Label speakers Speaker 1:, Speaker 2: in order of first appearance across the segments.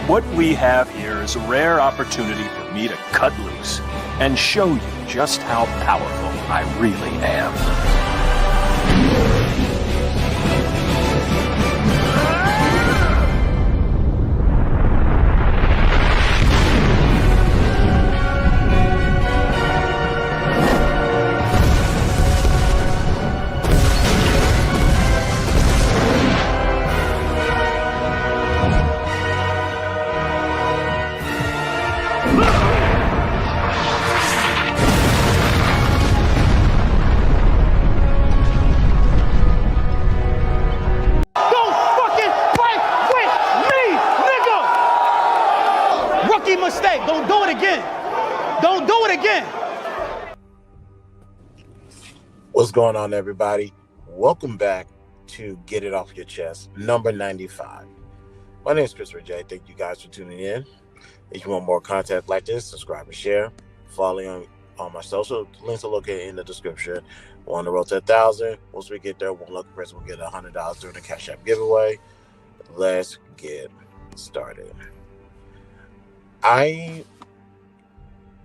Speaker 1: What we have here is a rare opportunity for me to cut loose and show you just how powerful I really am.
Speaker 2: Mistake. Don't do it again. Don't do it again.
Speaker 3: What's going on, everybody? Welcome back to Get It Off Your Chest, number 95. My name is Christopher J. Thank you guys for tuning in. If you want more content like this, subscribe and share. Follow on my social links are located in the description. We're on the road to 1,000. Once we get there, one lucky person will get $100 during the Cash App giveaway. Let's get started. I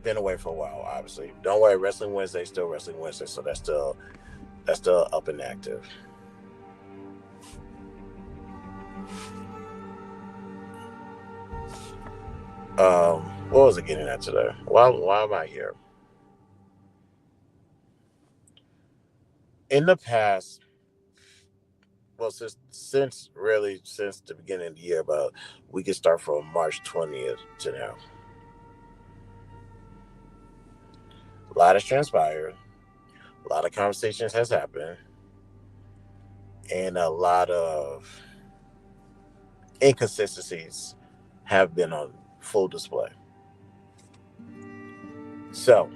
Speaker 3: been away for a while, obviously. Don't worry, Wrestling Wednesday still Wrestling Wednesday, so that's still up and active. What was I getting at today? Why am I here? In the past, well, since the beginning of the year, but we can start from March 20th to now. A lot has transpired. A lot of conversations has happened. And a lot of inconsistencies have been on full display. So,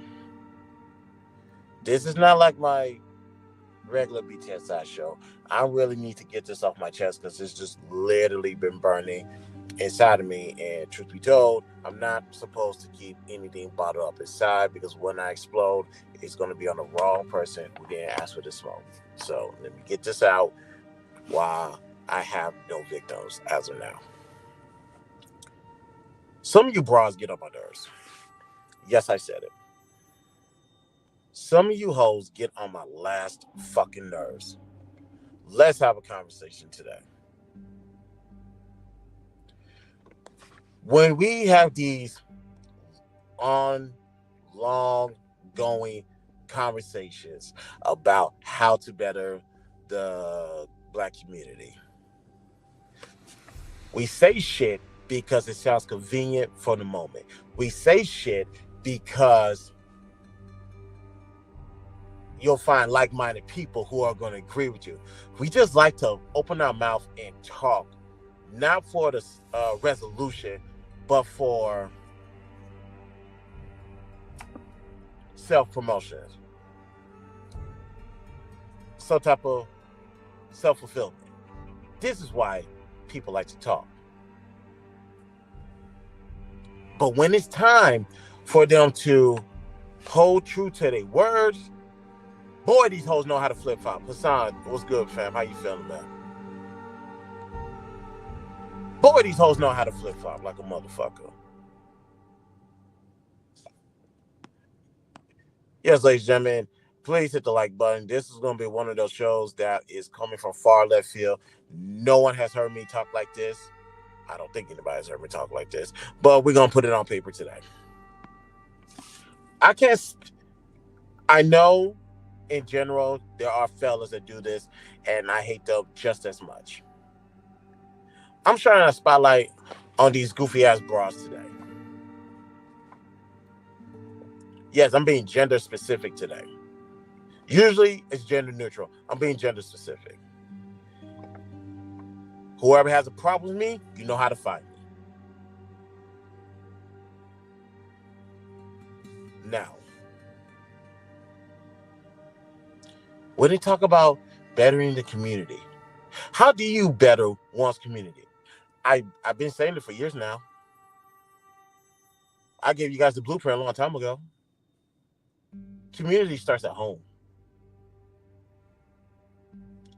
Speaker 3: this is not like my regular BTSI show. I really need to get this off my chest because it's just literally been burning inside of me. And truth be told, I'm not supposed to keep anything bottled up inside because when I explode, it's going to be on the wrong person who didn't ask for the smoke. So let me get this out while I have no victims as of now. Some of you bras get on my nerves. Yes, I said it. Some of you hoes get on my last fucking nerves. Let's have a conversation today. When we have these long going conversations about how to better the Black community, we say shit because it sounds convenient for the moment. We say shit because you'll find like-minded people who are going to agree with you. We just like to open our mouth and talk, not for the resolution, but for self-promotion. Some type of self-fulfillment. This is why people like to talk. But when it's time for them to hold true to their words, boy, these hoes know how to flip-flop. Hassan, what's good, fam? How you feeling, man? Boy, these hoes know how to flip-flop like a motherfucker. Yes, ladies and gentlemen, please hit the like button. This is going to be one of those shows that is coming from far left field. No one has heard me talk like this. I don't think anybody's heard me talk like this. But we're going to put it on paper today. I know in general, there are fellas that do this, and I hate them just as much. I'm shining a spotlight on these goofy-ass bras today. Yes, I'm being gender-specific today. Usually, it's gender-neutral. I'm being gender-specific. Whoever has a problem with me, you know how to find me. Now, when they talk about bettering the community, how do you better one's community? I've been saying it for years now. I gave you guys the blueprint a long time ago. Community starts at home.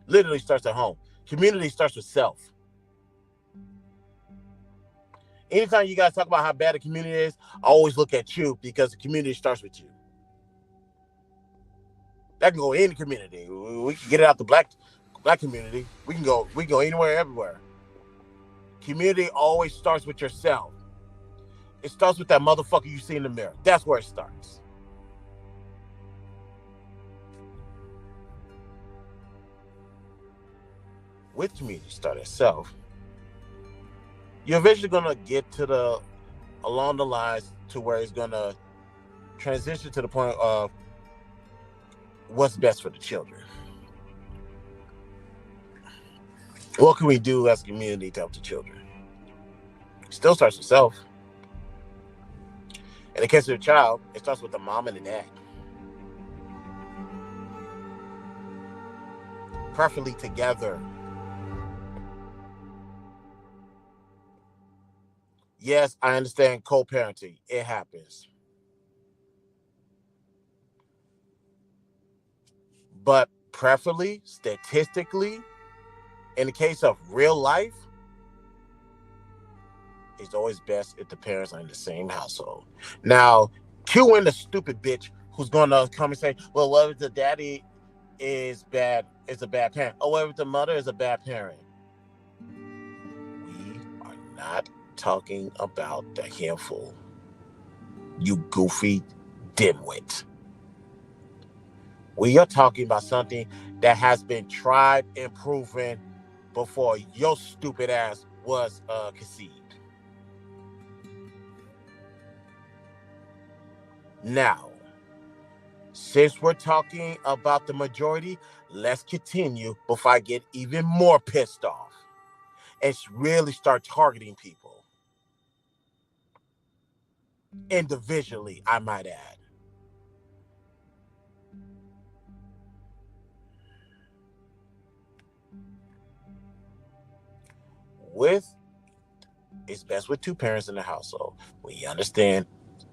Speaker 3: Literally starts at home. Community starts with self. Anytime you guys talk about how bad a community is, I always look at you because the community starts with you. That can go any community. We can get it out the black community. We can go anywhere, everywhere. Community always starts with yourself. It starts with that motherfucker you see in the mirror. That's where it starts. With community start itself, you're eventually gonna get to along the lines to where it's gonna transition to the point of what's best for the children. What can we do as a community to help the children? It still starts with self. In the case of a child, it starts with the mom and the dad. Preferably together. Yes, I understand co-parenting. It happens. But preferably, statistically, in the case of real life, it's always best if the parents are in the same household. Now, cue in the stupid bitch who's going to come and say, well, what if the daddy is a bad parent? Oh, what if the mother is a bad parent? We are not talking about the handful, you goofy dimwit. We are talking about something that has been tried and proven before your stupid ass was conceived. Now, since we're talking about the majority, let's continue before I get even more pissed off and really start targeting people. Individually, I might add. It's best with two parents in the household. We understand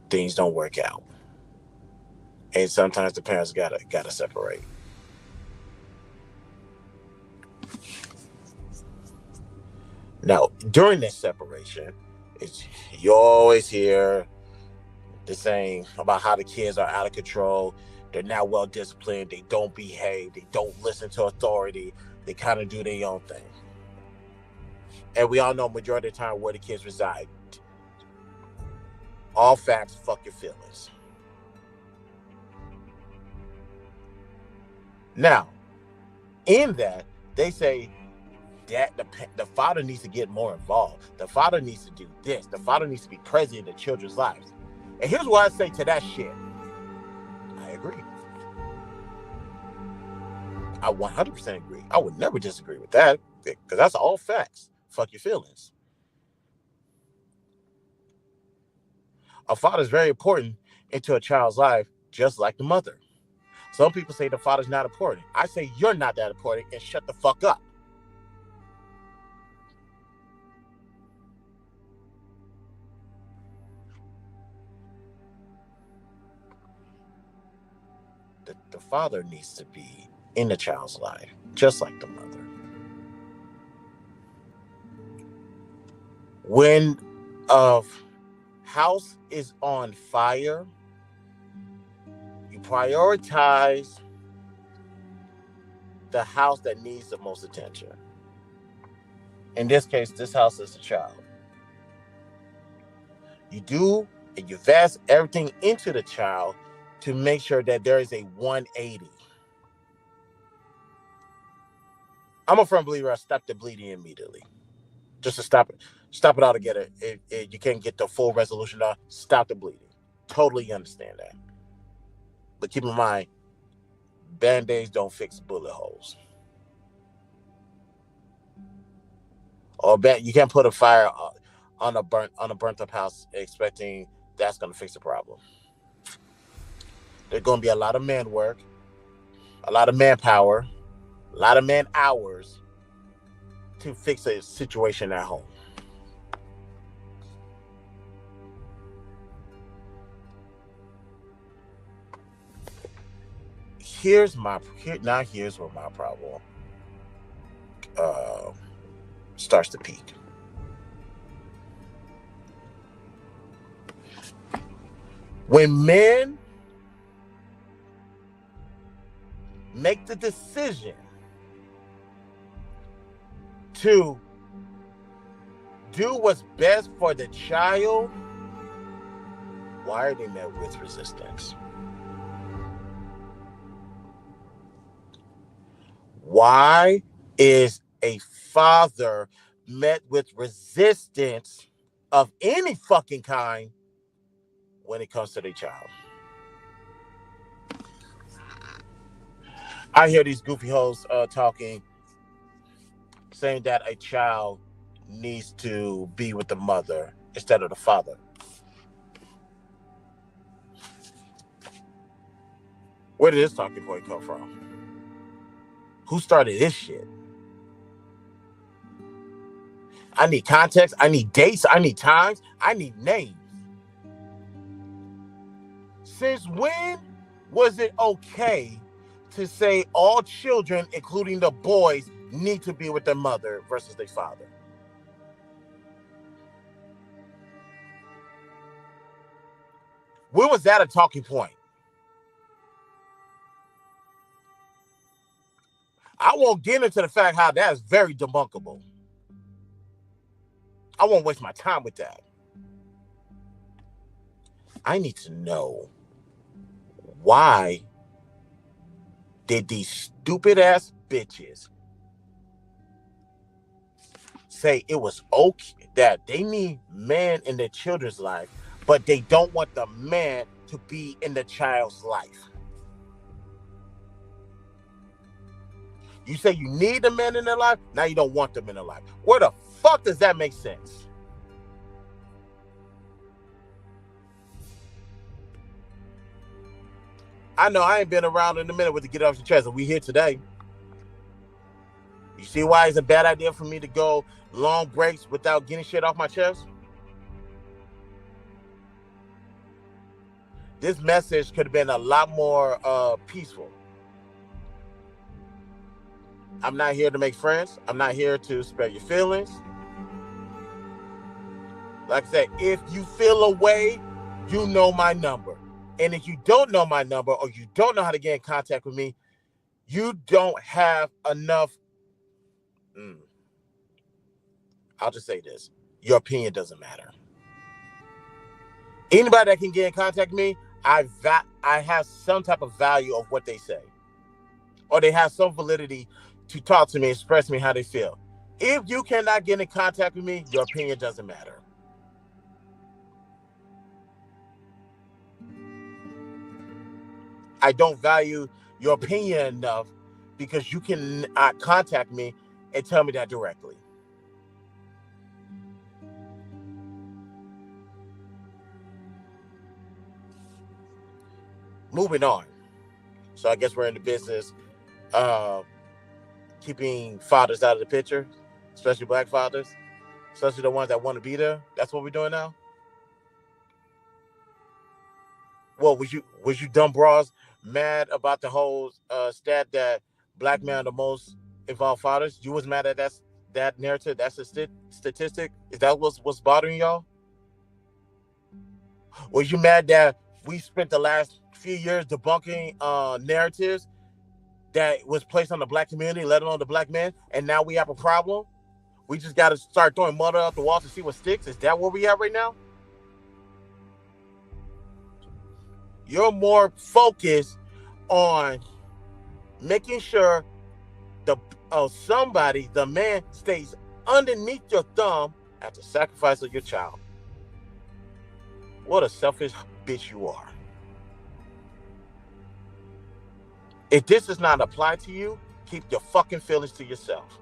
Speaker 3: things don't work out. And sometimes the parents gotta separate. Now, during this separation, you always hear the saying about how the kids are out of control. They're not well disciplined. They don't behave. They don't listen to authority. They kind of do their own thing. And we all know majority of the time where the kids reside. All facts, fuck your feelings. Now, in that, they say that the father needs to get more involved. The father needs to do this. The father needs to be present in the children's lives. And here's what I say to that shit. I agree. I 100% agree. I would never disagree with that because that's all facts. Fuck your feelings. A father is very important into a child's life, just like the mother. Some people say the father's not important. I say you're not that important and shut the fuck up. The father needs to be in the child's life, just like the mother. When a house is on fire, you prioritize the house that needs the most attention. In this case, this house is a child. You do and you invest everything into the child to make sure that there is a 180. I'm a firm believer I stop the bleeding immediately. Just to stop it altogether. If you can't get the full resolution out, stop the bleeding. Totally understand that. But keep in mind, Band-Aids don't fix bullet holes. Or you can't put a fire on a burnt up house expecting that's going to fix the problem. There's going to be a lot of man work, a lot of manpower, a lot of man hours to fix a situation at home. Here's where my problem starts to peak. When men make the decision to do what's best for the child, why are they met with resistance? Why is a father met with resistance of any fucking kind when it comes to their child? I hear these goofy hoes talking, saying that a child needs to be with the mother instead of the father. Where did this talking point come from? Who started this shit? I need context. I need dates. I need times. I need names. Since when was it okay to say all children, including the boys, need to be with their mother versus their father? When was that a talking point? I won't get into the fact how that is very debunkable. I won't waste my time with that. I need to know, why did these stupid ass bitches say it was okay that they need men in their children's life, but they don't want the man to be in the child's life? You say you need the men in their life, now you don't want them in their life. Where the fuck does that make sense? I know I ain't been around in a minute with the get off your chest, and we here today. You see why it's a bad idea for me to go long breaks without getting shit off my chest? This message could have been a lot more peaceful. I'm not here to make friends. I'm not here to spare your feelings. Like I said, if you feel a way, you know my number. And if you don't know my number, or you don't know how to get in contact with me, you don't have enough. I'll just say this. Your opinion doesn't matter. Anybody that can get in contact with me, I have some type of value of what they say. Or they have some validity to talk to me, express me how they feel. If you cannot get in contact with me, your opinion doesn't matter. I don't value your opinion enough because you can contact me and tell me that directly. Moving on. So I guess we're in the business keeping fathers out of the picture, especially black fathers, especially the ones that want to be there. That's what we're doing now. Well, was you dumb bras mad about the whole stat that black men are the most involved fathers? You was mad at that narrative, that's a statistic? Is that what's bothering y'all? Was you mad that we spent the last few years debunking narratives that was placed on the black community, let alone the black men, and now we have a problem? We just got to start throwing mud out the wall to see what sticks? Is that where we at right now? You're more focused on making sure the man stays underneath your thumb at the sacrifice of your child. What a selfish bitch you are. If this does not apply to you, keep your fucking feelings to yourself.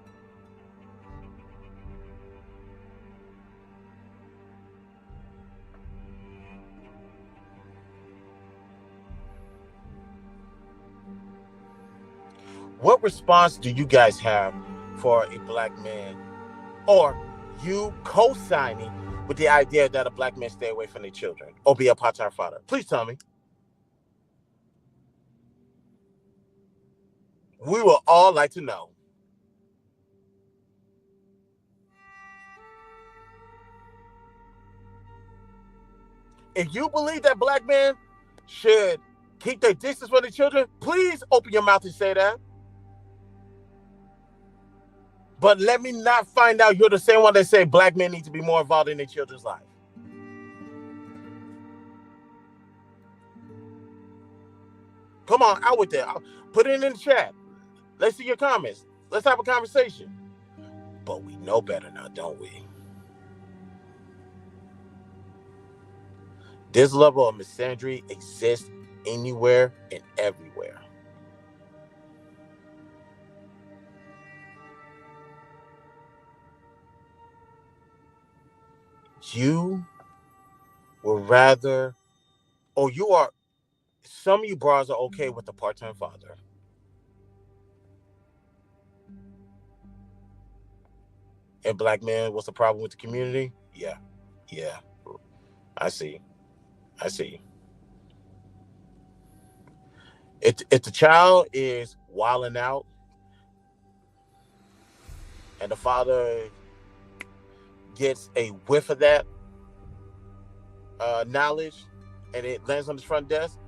Speaker 3: What response do you guys have for a black man, or you co-signing with the idea that a black man stay away from their children or be a part-time father? Please tell me. We will all like to know. If you believe that black men should keep their distance from their children, please open your mouth and say that. But let me not find out you're the same one that say black men need to be more involved in their children's life. Come on, out with that. Put it in the chat. Let's see your comments. Let's have a conversation. But we know better now, don't we? This level of misandry exists anywhere and everywhere. You would rather, or you are, some of you bras are okay with the part-time father. And black men, what's the problem with the community? Yeah. I see. If the child is wilding out and the father gets a whiff of that knowledge and it lands on his front desk,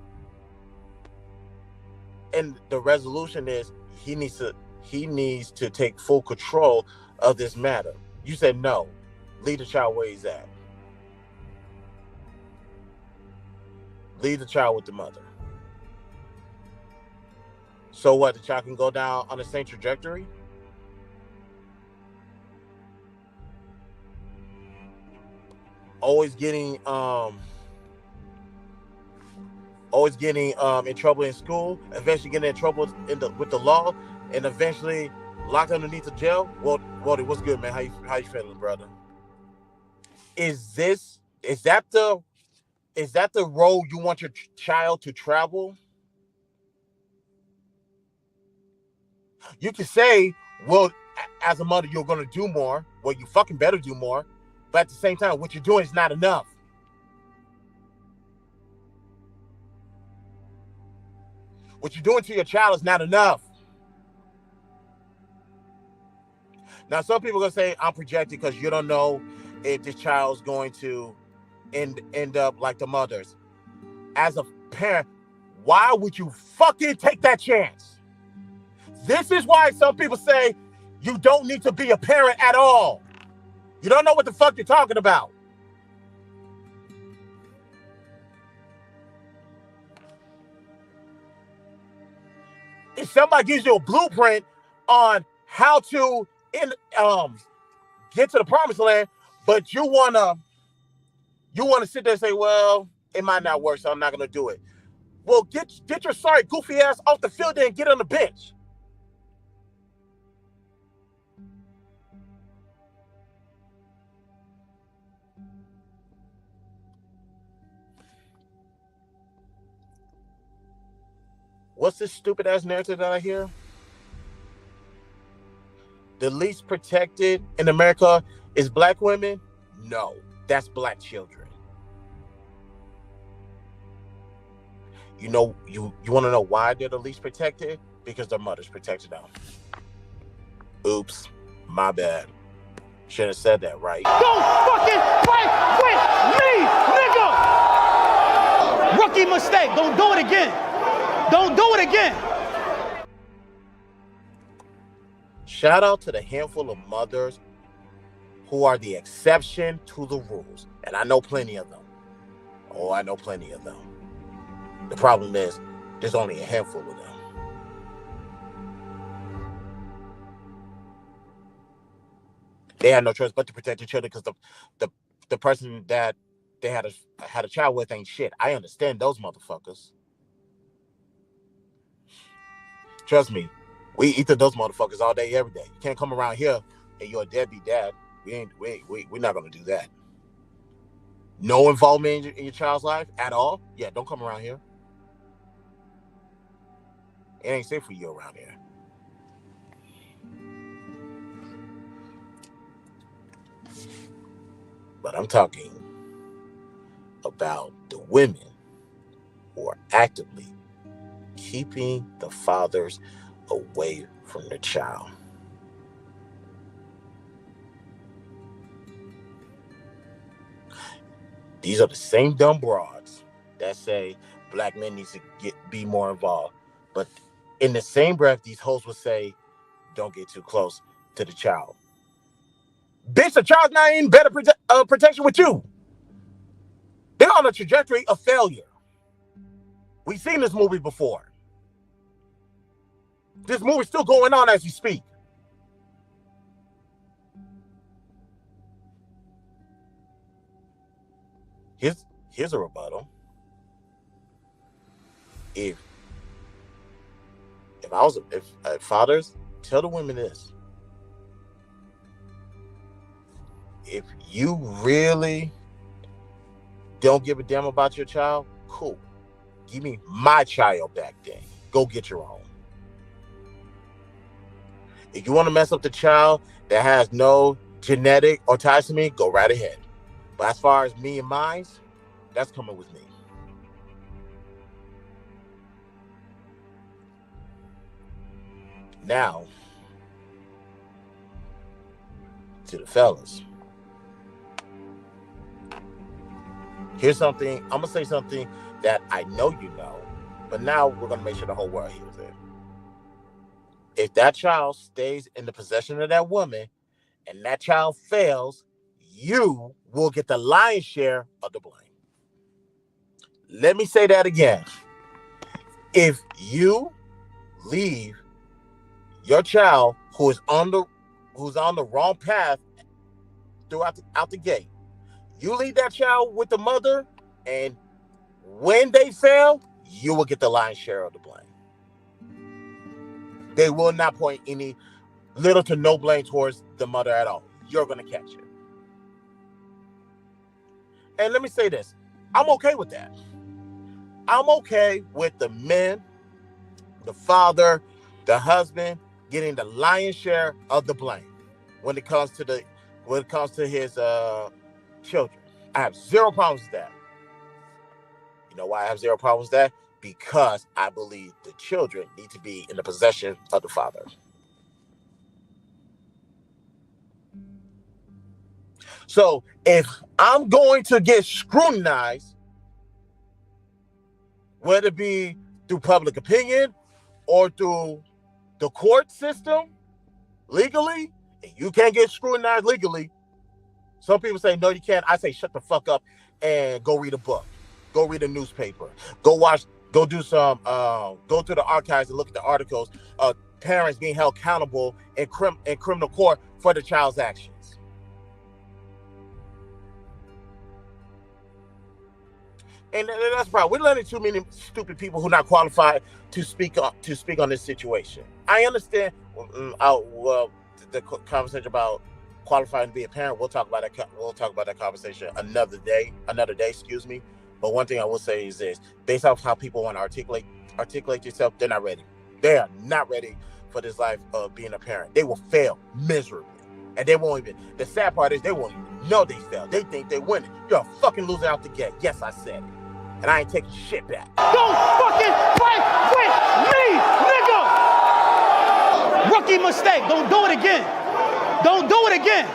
Speaker 3: and the resolution is he needs to take full control of this matter. You said no. Leave the child where he's at. Leave the child with the mother. So what? The child can go down on the same trajectory? Always getting in trouble in school, eventually getting in trouble with the law, and eventually locked underneath the jail. Well, what's good, man? How you feeling, brother? Is that the road you want your child to travel? You can say, well, as a mother, you're going to do more. Well, you fucking better do more. But at the same time, what you're doing is not enough. What you're doing to your child is not enough. Now, some people are going to say, I'm projecting because you don't know if this child's going to end up like the mothers. As a parent, why would you fucking take that chance? This is why some people say you don't need to be a parent at all. You don't know what the fuck you're talking about. If somebody gives you a blueprint on how to get to the promised land, but you wanna sit there and say, well, it might not work, so I'm not gonna do it. Well, get your sorry goofy ass off the field and get on the bench. What's this stupid ass narrative that I hear? The least protected in America is black women? No, that's black children. You know, you want to know why they're the least protected? Because their mothers protected them. Oops, my bad. Should have said that, right?
Speaker 2: Don't fucking fight with me, nigga! Rookie mistake. Don't do it again. Don't do it again.
Speaker 3: Shout out to the handful of mothers who are the exception to the rules. And I know plenty of them. Oh, I know plenty of them. The problem is, there's only a handful of them. They had no choice but to protect their children because the person that they had a child with ain't shit. I understand those motherfuckers. Trust me, we eat those motherfuckers all day, every day. You can't come around here and you're a deadbeat dad. We're not gonna do that. No involvement in your child's life at all? Yeah, don't come around here. It ain't safe for you around here. But I'm talking about the women who are actively keeping the fathers away from their child. These are the same dumb broads that say black men need to be more involved. But in the same breath, these hoes would say, don't get too close to the child. Bitch, the child's not in better protection with you. They're on a trajectory of failure. We've seen this movie before. This movie's still going on as you speak. Here's a rebuttal. If fathers, tell the women this. If you really don't give a damn about your child, cool. Give me my child back then. Go get your own. If you want to mess up the child that has no genetic or ties to me, go right ahead. But as far as me and mine, that's coming with me. Now, to the fellas. Here's something, I'm going to say something that I know you know, but now we're going to make sure the whole world hears it. If that child stays in the possession of that woman and that child fails, you will get the lion's share of the blame. Let me say that again. If you leave your child who's on the wrong path out the gate, you leave that child with the mother, and when they fail, you will get the lion's share of the blame. They will not point any little to no blame towards the mother at all. You're going to catch it. And let me say this. I'm okay with that. I'm okay with the men, the father, the husband getting the lion's share of the blame when it comes to his children. I have zero problems with that. You know why I have zero problems with that? Because I believe the children need to be in the possession of the father. So if I'm going to get scrutinized, whether it be through public opinion or through the court system, legally, and you can't get scrutinized legally. Some people say, no, you can't. I say, shut the fuck up and go read a book. Go read a newspaper. Go do some, go to the archives and look at the articles of parents being held accountable in criminal court for the child's actions. And that's the problem. We're letting too many stupid people who are not qualified to speak on this situation. I understand. The conversation about qualifying to be a parent, we'll talk about that. We'll talk about that conversation another day. Excuse me. But one thing I will say is this: based off how people want to articulate yourself, they're not ready. They are not ready for this life of being a parent. They will fail miserably, and they won't even. The sad part is they won't even know they failed. They think they're winning. You're a fucking loser out the gate. Yes, I said it. And I ain't taking shit back.
Speaker 2: Don't fucking fight with me, nigga! Rookie mistake. Don't do it again. Don't do it again.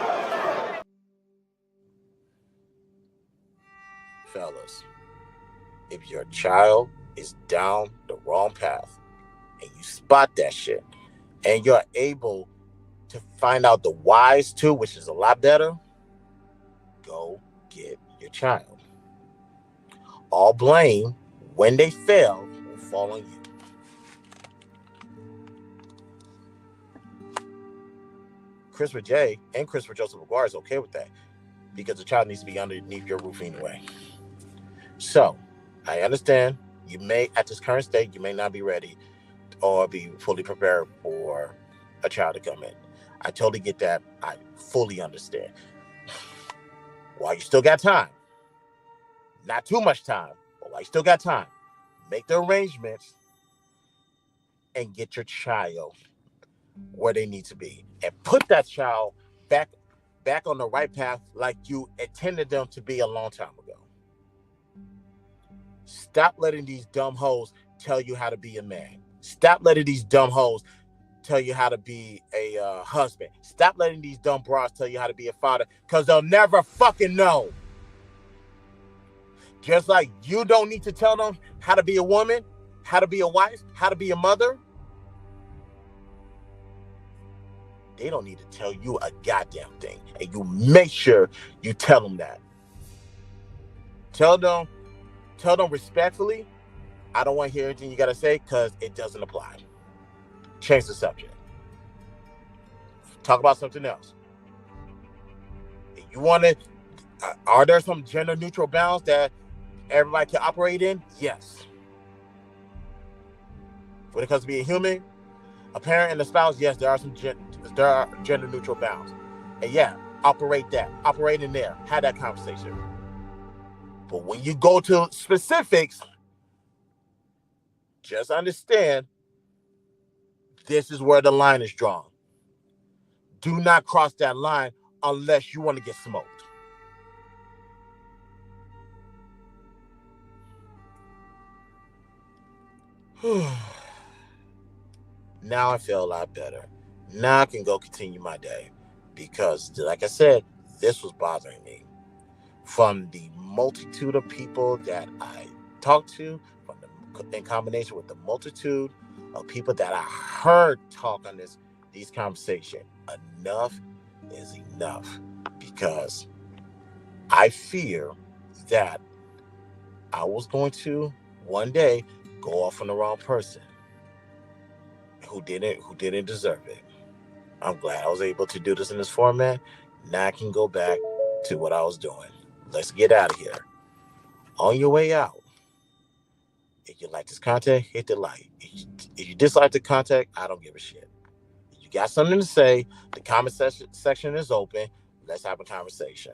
Speaker 3: Fellas, if your child is down the wrong path and you spot that shit and you're able to find out the whys too, which is a lot better, go get your child. All blame, when they fail, will fall on you. Christopher J. and Christopher Joseph McGuire is okay with that because the child needs to be underneath your roof anyway. So, I understand you may, at this current state, you may not be ready or be fully prepared for a child to come in. I totally get that. I fully understand. While you still got time, not too much time, but while you still got time, make the arrangements and get your child where they need to be and put that child back on the right path like you intended them to be a long time ago. Stop letting these dumb hoes tell you how to be a man. Stop letting these dumb hoes tell you how to be a husband. Stop letting these dumb bras tell you how to be a father, because they'll never fucking know. Just like you don't need to tell them how to be a woman, how to be a wife, how to be a mother. They don't need to tell you a goddamn thing. And you make sure you tell them that. Tell them respectfully, I don't want to hear anything you got to say because it doesn't apply. Change the subject. Talk about something else. If you want to, are there some gender neutral bounds that everybody can operate in? Yes. When it comes to being human, a parent and a spouse, yes, there are gender neutral bounds. And yeah, operate in there, have that conversation. But when you go to specifics, just understand this is where the line is drawn. Do not cross that line unless you want to get smoked. Now I feel a lot better. Now I can go continue my day because, like I said, this was bothering me. From the multitude of people that I talked to, in combination with the multitude of people that I heard talk on these conversations, enough is enough, because I fear that I was going to one day go off on the wrong person who didn't deserve it. I'm glad I was able to do this in this format. Now I can go back to what I was doing. Let's get out of here. On your way out, if you like this content, hit the like. If you dislike the content, I don't give a shit. If you got something to say, the comment section is open. Let's have a conversation.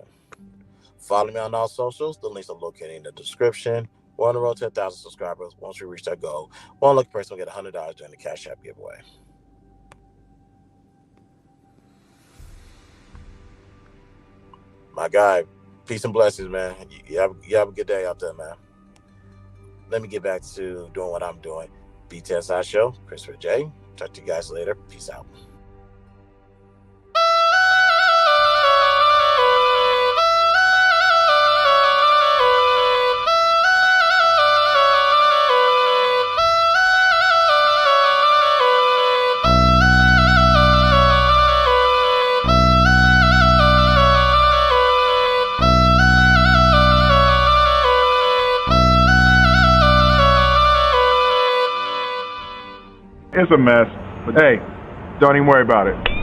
Speaker 3: Follow me on all socials. The links are located in the description. We're on the road to 1,000 subscribers. Once we reach that goal, one lucky person will get $100 during the Cash App giveaway. My guy, peace and blessings, man. You have a good day out there, man. Let me get back to doing what I'm doing. BTSI Show, Christopher J. Talk to you guys later. Peace out.
Speaker 4: It's a mess, but hey, don't even worry about it.